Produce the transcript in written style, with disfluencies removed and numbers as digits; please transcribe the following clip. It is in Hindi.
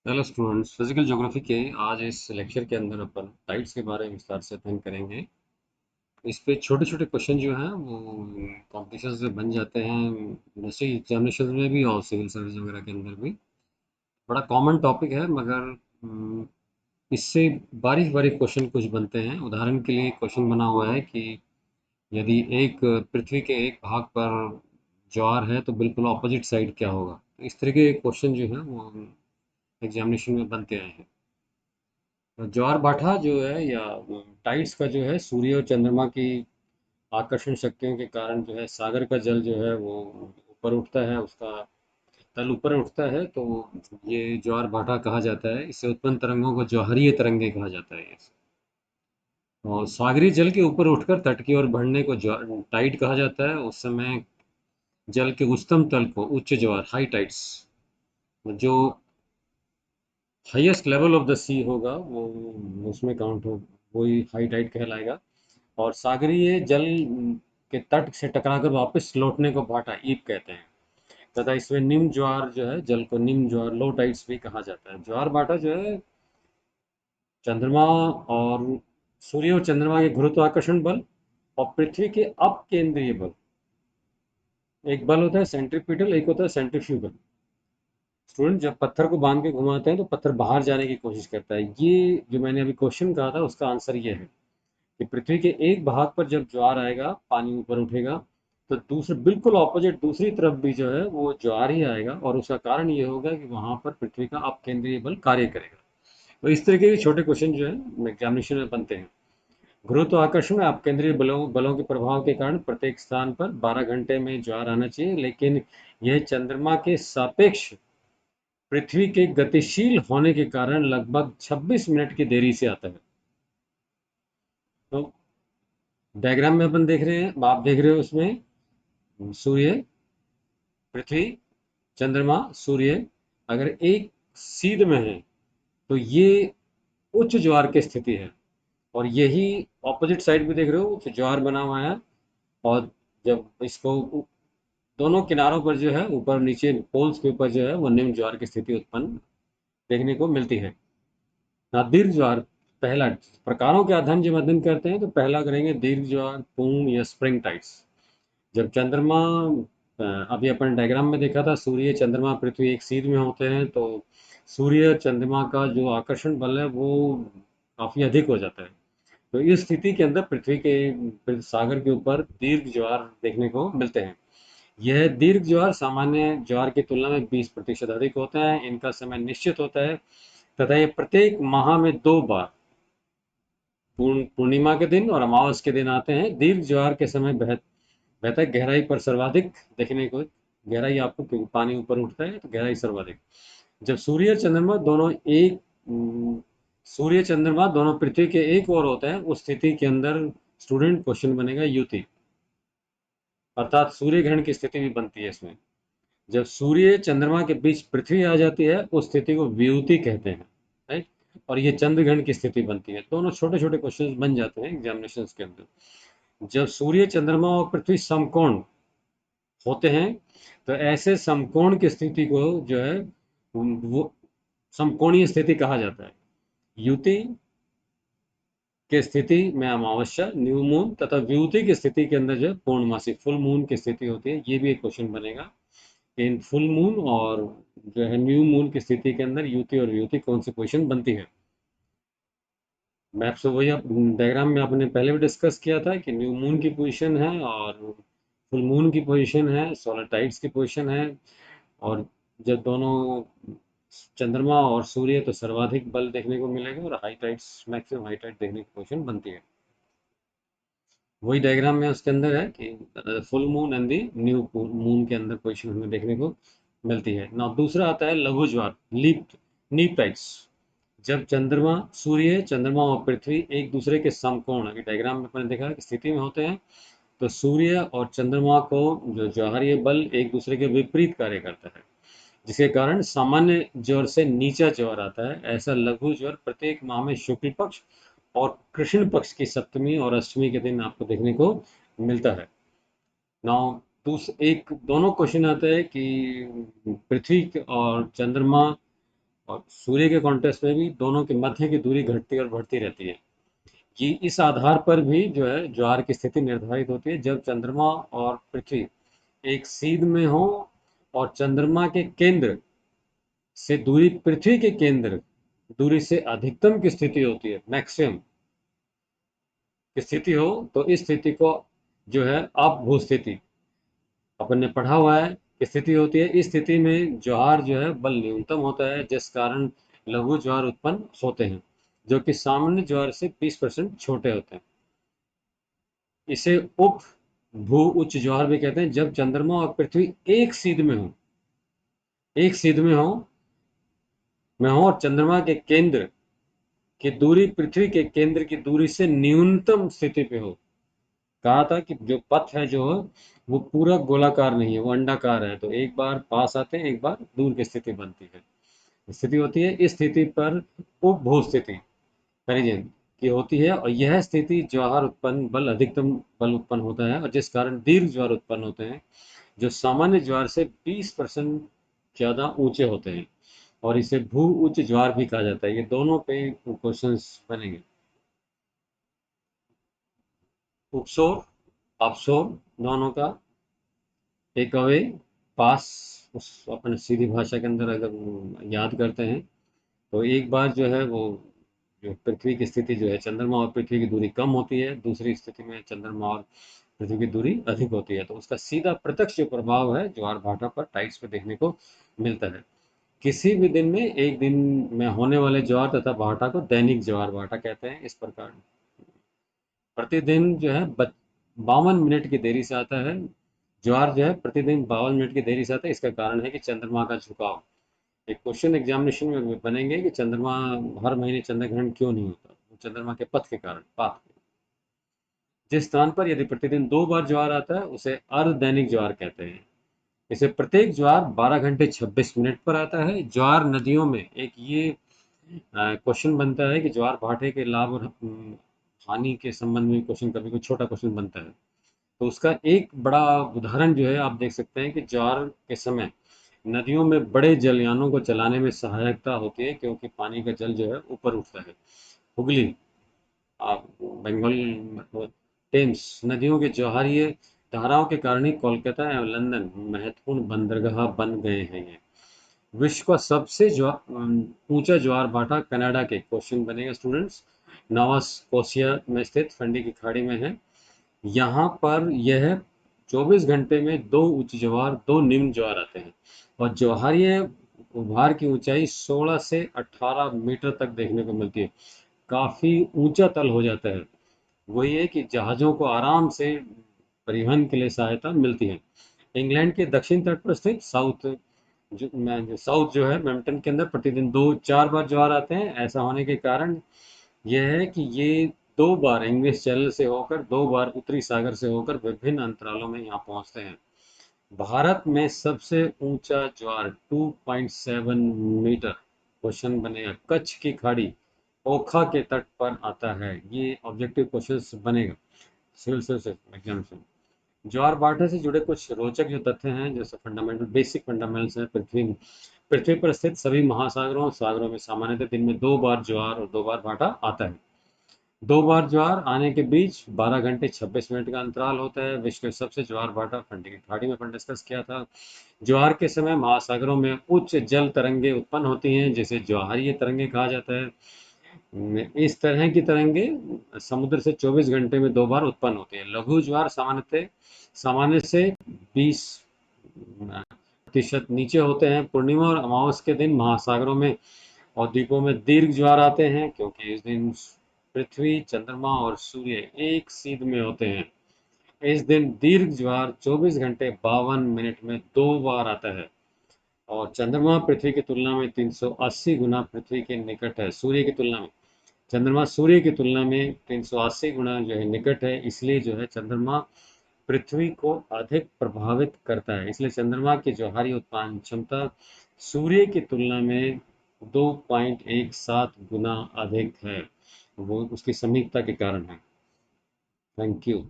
हेलो स्टूडेंट्स, फिजिकल ज्योग्राफी के आज इस लेक्चर के अंदर अपन टाइड्स के बारे में विस्तार से अध्ययन करेंगे। इस पे छोटे छोटे क्वेश्चन जो हैं वो कॉम्पिटिशन से बन जाते हैं, जैसे एग्जामिनेशन में भी और सिविल सर्विस वगैरह के अंदर भी। बड़ा कॉमन टॉपिक है, मगर इससे बारीक बारीक क्वेश्चन कुछ बनते हैं। उदाहरण के लिए क्वेश्चन बना हुआ है कि यदि एक पृथ्वी के एक भाग पर ज्वार है तो बिल्कुल ऑपोजिट साइड क्या होगा। तो इस तरह के क्वेश्चन जो हैं वो एग्जामिनेशन में बनते आए हैं। ज्वार भाटा जो है या टाइड्स का जो है सूर्य और चंद्रमा की आकर्षण शक्तियों के कारण जो है सागर का जल जो है वो ऊपर उठता है, उसका तल ऊपर उठता है, तो ये ज्वार भाटा कहा जाता है। इससे उत्पन्न तरंगों को ज्वारीय तरंगे कहा जाता है। और सागरीय जल के ऊपर उठकर तट की ओर बढ़ने को टाइड कहा जाता है। उस समय जल के उच्चतम तल को उच्च ज्वार हाई टाइड्स, जो हाईएस्ट लेवल ऑफ द सी होगा वो उसमें काउंट हो, वही हाई टाइड कहलाएगा। और सागरीय जल के तट से टकराकर वापस लौटने को भाटा ईप कहते हैं। तथा इसमें निम्न ज्वार जो है, जल को निम्न ज्वार लो टाइड्स भी कहा जाता है। ज्वार भाटा जो है चंद्रमा और सूर्य और चंद्रमा के गुरुत्वाकर्षण बल और पृथ्वी के अपकेंद्रीय बल, एक बल होता है सेंट्रीपिटल, एक होता है सेंट्रीफ्यूगल। स्टूडेंट जब पत्थर को बांध के घुमाते हैं तो पत्थर बाहर जाने की कोशिश करता है। ये जो मैंने अभी क्वेश्चन कहा था उसका आंसर ये है कि पृथ्वी के एक भाग पर जब ज्वार आएगा, पानी ऊपर उठेगा, तो दूसरे बिल्कुल ऑपोजिट दूसरी तरफ भी जो है वो ज्वार ही आएगा, और उसका कारण ये होगा कि वहां पर पृथ्वी का अपकेंद्रीय बल कार्य करेगा। तो इस तरह के छोटे क्वेश्चन जो है एग्जामिनेशन में बनते हैं। गुरुत्वाकर्षण में अपकेंद्रीय बलों बलों के प्रभाव के कारण प्रत्येक स्थान पर 12 घंटे में ज्वार आना चाहिए, लेकिन यह चंद्रमा के सापेक्ष पृथ्वी के गतिशील होने के कारण लगभग 26 मिनट की देरी से आता है। तो डायग्राम में अपन देख रहे हैं, आप देख रहे हो उसमें सूर्य, पृथ्वी, चंद्रमा, सूर्य अगर एक सीध में है तो ये उच्च ज्वार की स्थिति है। और यही ऑपोजिट साइड भी देख रहे हो तो ज्वार बना हुआ है। और जब इसको दोनों किनारों पर जो है ऊपर नीचे पोल्स के ऊपर जो है वो निम्न ज्वार की स्थिति उत्पन्न देखने को मिलती है। दीर्घ ज्वार, पहला प्रकारों के अध्ययन जब अध्ययन करते हैं तो पहला करेंगे दीर्घ ज्वार, पूर्ण या स्प्रिंग टाइड्स। जब चंद्रमा, अभी अपन डायग्राम में देखा था, सूर्य चंद्रमा पृथ्वी एक सीध में होते हैं तो सूर्य चंद्रमा का जो आकर्षण बल है वो काफी अधिक हो जाता है। तो इस स्थिति के अंदर पृथ्वी के सागर के ऊपर दीर्घ ज्वार देखने को मिलते हैं। यह दीर्घ ज्वार सामान्य ज्वार की तुलना में 20% अधिक होता है। इनका समय निश्चित होता है तथा ये प्रत्येक माह में 2 बार, पूर्णिमा के दिन और अमावस के दिन आते हैं। दीर्घ ज्वार के समय बेहतर गहराई पर सर्वाधिक देखने को, गहराई आपको, क्योंकि पानी ऊपर उठता है तो गहराई सर्वाधिक। जब सूर्य और चंद्रमा दोनों एक सूर्य चंद्रमा दोनों पृथ्वी के एक ओर होते हैं, उस स्थिति के अंदर स्टूडेंट क्वेश्चन बनेगा युति, अर्थात सूर्य ग्रहण की स्थिति भी बनती है इसमें। जब सूर्य चंद्रमा के बीच पृथ्वी आ जाती है उस स्थिति को वियुति कहते हैं, राइट। और ये चंद्र ग्रहण की स्थिति बनती है। दोनों छोटे छोटे क्वेश्चन बन जाते हैं एग्जामिनेशन के अंदर। जब सूर्य चंद्रमा और पृथ्वी समकोण होते हैं तो ऐसे समकोण की स्थिति को जो है वो समकोणीय स्थिति कहा जाता है। युति की स्थिति में अमावस्या, न्यू मून, तथा वियुति की स्थिति के अंदर जो है पूर्णमासी फुल मून की स्थिति होती है। ये भी एक क्वेश्चन बनेगा। इन फुल मून और जो है न्यू मून की स्थिति के अंदर युति और वियुति कौन सी पोजीशन बनती है। मैं आपसे वही डायग्राम में आपने पहले भी डिस्कस किया था कि न्यू मून की पोजीशन है और फुल मून की पोजीशन है, सोलर टाइड्स की पोजीशन है। और जब दोनों चंद्रमा और सूर्य तो सर्वाधिक बल देखने को मिलेगा और high tides, maximum high tide देखने की पोजीशन बनती है। वही डायग्राम में उसके अंदर है कि full moon and the new moon के अंदर पोजीशन हमें देखने को मिलती है ना। दूसरा आता है लघु ज्वार, लीप नीप टाइड्स। जब चंद्रमा, सूर्य चंद्रमा और पृथ्वी एक दूसरे के समकोण, अभी डायग्राम में अपने देखा कि स्थिति में होते हैं, तो सूर्य और चंद्रमा को जो ज्वारीय बल एक दूसरे के विपरीत कार्य करता है, जिसके कारण सामान्य ज्वर से नीचा ज्वर आता है। ऐसा लघु ज्वर प्रत्येक माह में शुक्ल पक्ष और कृष्ण पक्ष की सप्तमी और अष्टमी के दिन आपको देखने को मिलता है। नाउ एक दोनों क्वेश्चन आते हैं कि पृथ्वी और चंद्रमा और सूर्य के कॉन्टेक्स्ट में भी दोनों के मध्य की दूरी घटती और बढ़ती रहती है। ये इस आधार पर भी जो है ज्वार की स्थिति निर्धारित होती है जब चंद्रमा और पृथ्वी एक सीध में हो और चंद्रमा के केंद्र से दूरी पृथ्वी के केंद्र दूरी से अधिकतम की स्थिति होती है, मैक्सिमम की स्थिति हो, तो इस स्थिति को जो है अपभू स्थिति अपन ने पढ़ा हुआ है कि स्थिति होती है। इस स्थिति में ज्वार जो है बल न्यूनतम होता है, जिस कारण लघु ज्वार उत्पन्न होते हैं जो कि सामान्य ज्वार से 20% छोटे होते हैं। इसे उप भू उच्च ज्वार भी कहते हैं जब चंद्रमा और पृथ्वी एक सीध में हो, एक सीध में हो और चंद्रमा के केंद्र की दूरी पृथ्वी के केंद्र की दूरी से न्यूनतम स्थिति पे हो। कहा था कि जो पथ है जो वो पूरा गोलाकार नहीं है, वो अंडाकार है, तो एक बार पास आते हैं, एक बार दूर की स्थिति बनती है, स्थिति होती है। इस स्थिति पर उपभू स्थिति पेरिजेन की होती है और यह स्थिति ज्वार उत्पन्न बल अधिकतम बल उत्पन्न होता है और जिस कारण दीर्घ ज्वार उत्पन्न होते हैं जो सामान्य ज्वार से 20% ज्यादा ऊंचे होते हैं और इसे भू उच्च ज्वार भी कहा जाता है। ये दोनों पे क्वेश्चंस बनेंगे। उपसोर अपसोर दोनों का टेक अवे पास, उस अपने सीधी भाषा के अंदर अगर याद करते हैं तो एक बार जो है वो जो पृथ्वी की स्थिति जो है चंद्रमा और पृथ्वी की दूरी कम होती है, दूसरी स्थिति में चंद्रमा और पृथ्वी की दूरी अधिक होती है, तो उसका सीधा प्रत्यक्ष जो प्रभाव है ज्वार भाटा पर टाइड्स पे देखने को मिलता है। किसी भी दिन में एक दिन में होने वाले ज्वार तथा भाटा को दैनिक ज्वार भाटा कहते हैं। इस प्रकार प्रतिदिन जो है 52 मिनट की देरी से आता है ज्वार, जो है प्रतिदिन 52 मिनट की देरी से आता है। इसका कारण है कि चंद्रमा का झुकाव। एक क्वेश्चन एग्जामिनेशन में बनेंगे कि चंद्रमा हर महीने चंद्र ग्रहण क्यों नहीं होता, वो चंद्रमा के पथ के कारण, पाथ। जिस स्थान पर यदि प्रतिदिन 2 बार ज्वार आता है उसे अर्ध दैनिक ज्वार कहते हैं। इसे प्रत्येक ज्वार 12 घंटे 26 मिनट पर आता है। ज्वार नदियों में एक ये क्वेश्चन बनता है कि ज्वार भाटे के लाभ और हानि के संबंध में क्वेश्चन, कभी कोई छोटा क्वेश्चन बनता है तो उसका एक बड़ा उदाहरण जो है आप देख सकते हैं कि ज्वार के समय नदियों में बड़े जलयानों को चलाने में सहायता होती है क्योंकि पानी का जल जो है ऊपर उठता है। हुगली, आप बंगाल, टेम्स नदियों के जौहरीय धाराओं के कारण ही कोलकाता एवं लंदन महत्वपूर्ण बंदरगाह बन गए हैं। ये विश्व का सबसे ऊंचा ज्वार भाटा कनाडा के, क्वेश्चन बनेगा स्टूडेंट्स, नोवा स्कोशिया में स्थित फंडी की खाड़ी में है। यहाँ पर यह 24 घंटे में 2 उच्च ज्वार 2 निम्न ज्वार आते हैं और ज्वारीय उभार की ऊंचाई 16 से 18 मीटर तक देखने को मिलती है। काफी ऊंचा तल हो जाता है। वही है कि जहाजों को आराम से परिवहन के लिए सहायता मिलती है। इंग्लैंड के दक्षिण तट पर स्थित साउथ जो है मैम्पटन के अंदर प्रतिदिन 2-4 बार ज्वार आते हैं। ऐसा होने के कारण यह है कि ये 2 बार इंग्लिश चैनल से होकर, 2 बार उत्तरी सागर से होकर विभिन्न अंतरालों में यहाँ पहुँचते हैं। भारत में सबसे ऊंचा ज्वार 2.7 मीटर, क्वेश्चन बनेगा, कच्छ की खाड़ी ओखा के तट पर आता है। ये ऑब्जेक्टिव क्वेश्चन बनेगा सिविल सर्विस एग्जाम से। ज्वार भाटा से जुड़े कुछ रोचक जो तथ्य हैं, जैसे फंडामेंटल बेसिक फंडामेंटल्स हैं। पृथ्वी पर स्थित सभी महासागरों और सागरों में सामान्यतः दिन में 2 बार ज्वार और 2 बार भाटा आता है। 2 बार ज्वार आने के बीच 12 घंटे 26 मिनट का अंतराल होता है। विश्व के सबसे ज्वार भाटा फंडी की खाड़ी में अपन डिस्कस किया था। ज्वार के समय महासागरों में उच्च जल तरंगे उत्पन्न होती हैं जिसे ज्वारीय तरंगे कहा जाता है। इस तरह की तरंगे समुद्र से 24 घंटे में 2 बार उत्पन्न होती है। लघु ज्वार सामान्य से 20% नीचे होते हैं। पूर्णिमा और अमावस के दिन महासागरों में और द्वीपों में दीर्घ ज्वार आते हैं क्योंकि इस दिन पृथ्वी, चंद्रमा और सूर्य एक सीध में होते हैं। इस दिन दीर्घ ज्वार 24 घंटे 52 मिनट में 2 बार आता है और चंद्रमा पृथ्वी की तुलना में 380 गुना पृथ्वी के निकट है। सूर्य की तुलना में चंद्रमा सूर्य की तुलना में 380 गुना जो है निकट है, इसलिए जो है चंद्रमा पृथ्वी को अधिक प्रभावित करता है। इसलिए चंद्रमा की ज्वारीय उत्पादन क्षमता सूर्य की तुलना में 2.17 गुना अधिक है। वो उसकी समीपता के कारण है। Thank you.